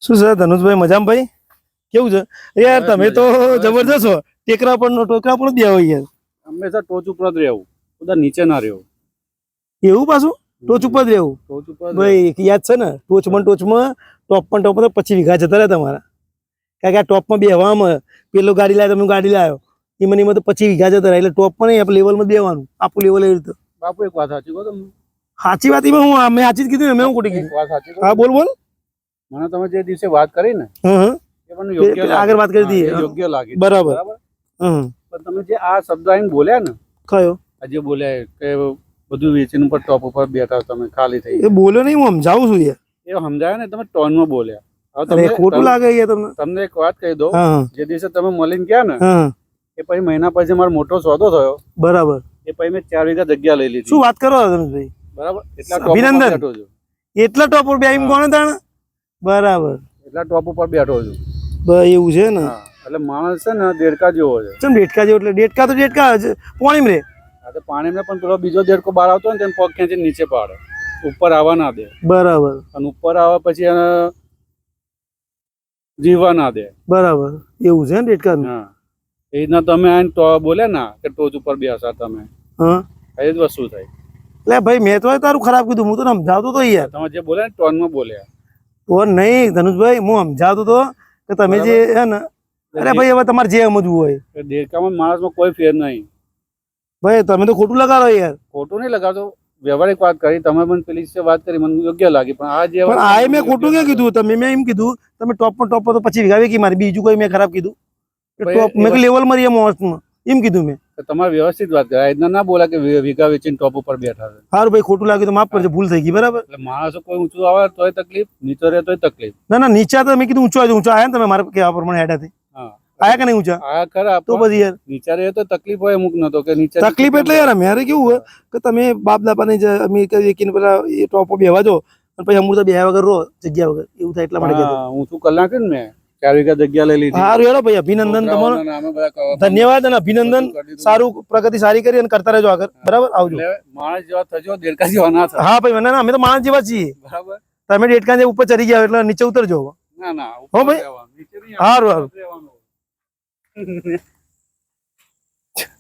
શું છે ધનુષભાઈ મજામાં ભાઈ? કેવું છે યાર? તમે તો જબરદસ્ત છો. ટેકરા પર ટોકરા પર જ બેહો યાર. હંમેશા ટોચ ઉપર જ રહેવું, બધા નીચે ના રહેવું. એવું પાછું ટોચ ઉપર જ રહેવું ટોચ ઉપર ભાઈ? યાદ છે ને ટોચમાં ટોપ પર 25 વીઘા જતા રહ્યા તમારા. કારણ કે આ ટોપમાં બેહવામાં પેલો ગાડી લાવ્યો, તમે ગાડી લાવ્યો એમાં તો 25 વીઘા જતા રહ્યા. એટલે ટોપ પણ નહીં, આપણે લેવલમાં બેવાનું. આપણું લેવલ એવી રીતે. બાપુ એક વાત સાચી કહો તમે. સાચી વાત એમાં હું મેં સાચી જ કીધું, મેં હું ખોટી એક કીધું? વાત સાચી કહો. હા બોલ બોલ. મને તમે જે દિવસે વાત કરી ને હા એ મને યોગ્ય લાગી. આગળ વાત કરી દઈએ. હા, એ યોગ્ય લાગી. બરાબર. પણ તમે જે આ શબ્દ આઈને બોલ્યા ને, કયો? આજે બોલ્યા કે બધું વેચીને ઉપર ટોપ ઉપર બેઠા તમે ખાલી થઈ એ બોલ્યો નહીં, હું સમજાવું છું યાર. એ સમજાય ને, તમે ટોનમાં બોલ્યા. હવે અરે ખોટું લાગે યાર તમને. તમને એક વાત કહી દઉં. હા જે દિવસે તમે મળીને ગયા ને હા એ પછી મહિના પછી મારો મોટો સોદો થયો. બરાબર. એ પછી મેં 4 વીઘા જગ્યા લઈ લીધી. શું વાત કરો ધનુષભાઈ? બરાબર. અભિનંદન. બેઠો છું. એટલા ટોપ ઉપર બેહીને કોણે તાણ? બરાબર. એટલા ટોપ ઉપર બેઠો છું. એવું છે ને? હા, એટલે માણસ છે ને દેડકા જેવો છે. ચમ ડેટકા જેવો? એટલે ડેટકા તો ડેટકા જ પોણીમ રે. આ તો પાણીમાં પણ પેલો બીજો દેડકો બહાર આવતો હોય ને તેને પગ ખેંચીને નીચે પાડે, ઉપર આવવા ના દે. બરાબર અને ઉપર આવવા પછી એને જીવવા ના દે. બરાબર. એવું છે ને ડેટકા? હા, એ રીતના તમે આને બોલ્યા ના કે ટોચ ઉપર બેસા તમે, હા એ જ વસ્તુ થઈ. એટલે ભાઈ મેં તો તારું ખરાબ કીધું, હું તો સમજાવતો તો યાર. તમે જે બોલ્યા ને ટોનમાં બોલ્યા. તો નહીં ધનુષભાઈ, હું સમજાવતો તો કે તમે જે હે ને, અરે ભાઈ હવે તમારે જે સમજવું હોય. દેડકામાં માણસમાં કોઈ ફેર નહીં. ભાઈ તમે તો ખોટું લગાડો યાર. ખોટું નહીં લગાવતો, વ્યવહારિક વાત કરી. તમે પણ પેલી વિશે વાત કરી, મને યોગ્ય લાગી. પણ આ જે પણ આ મેં ખોટું ક્યાં કીધું? તમે મેં એમ કીધું તમે ટોપ પર તો 25 વીઘા વેચી મારી. બીજું કોઈ મેં ખરાબ કીધું? ટોપ મેં લેવલ માં રહીએ મોસમાં એમ કીધું મેં. તમારે વ્યવસ્થિત વાત કરે. આ ના બોલા કે વીઘા વેચીને ટોપ ઉપર બેઠા છે. સારું ભાઈ, ખોટું લાગ્યું તો માફ કરજો, ભૂલ થઈ ગઈ. બરાબર. એટલે માણસો કોઈ ઊંચું આવે તોય તકલીફ, નીચો રહે તોય તકલીફ. ના ના, નીચા તો મેં કીધું ઊંચો આયા ને તમે મારા કહેવા પ્રમાણે હેડાથી. હા, આયા કે નહીં ઊંચા? આ ખરા. તો પછી યાર નીચા રહે તો તકલીફ હોય અમુક ન તો કે નીચે તકલીફ એટલે યાર મારે કેવું હોય કે તમે બાપ દાદાને અમે વેચીને પેલા એ ટોપ પર બેહવા દો અને પછી અમૃત બેહ્યા વગર રહો જગ્યા વગર, એવું થાય એટલા માટે કીધું. ઊંચું કલાક ને મેં 4 વીઘા જગ્યા લઈ લીધી. સારું હેડો ભાઈ, અભિનંદન તમારો. ધન્યવાદ અને અભિનંદન. સારું, પ્રગતિ સારી કરી અને કરતા રહેજો આગળ. બરાબર, આવજો. માણસ જેવા થજો, દેડકા જેવા ના થાય. હા ભાઈ, ના અમે તો માણસ જેવા છીએ. બરાબર. તમે ડેટકા જે ઉપર ચડી ગયા એટલે નીચે ઉતરજો. ના ના, હો ભાઈ. નીચે નહીં સારું સારું. આવવાનું.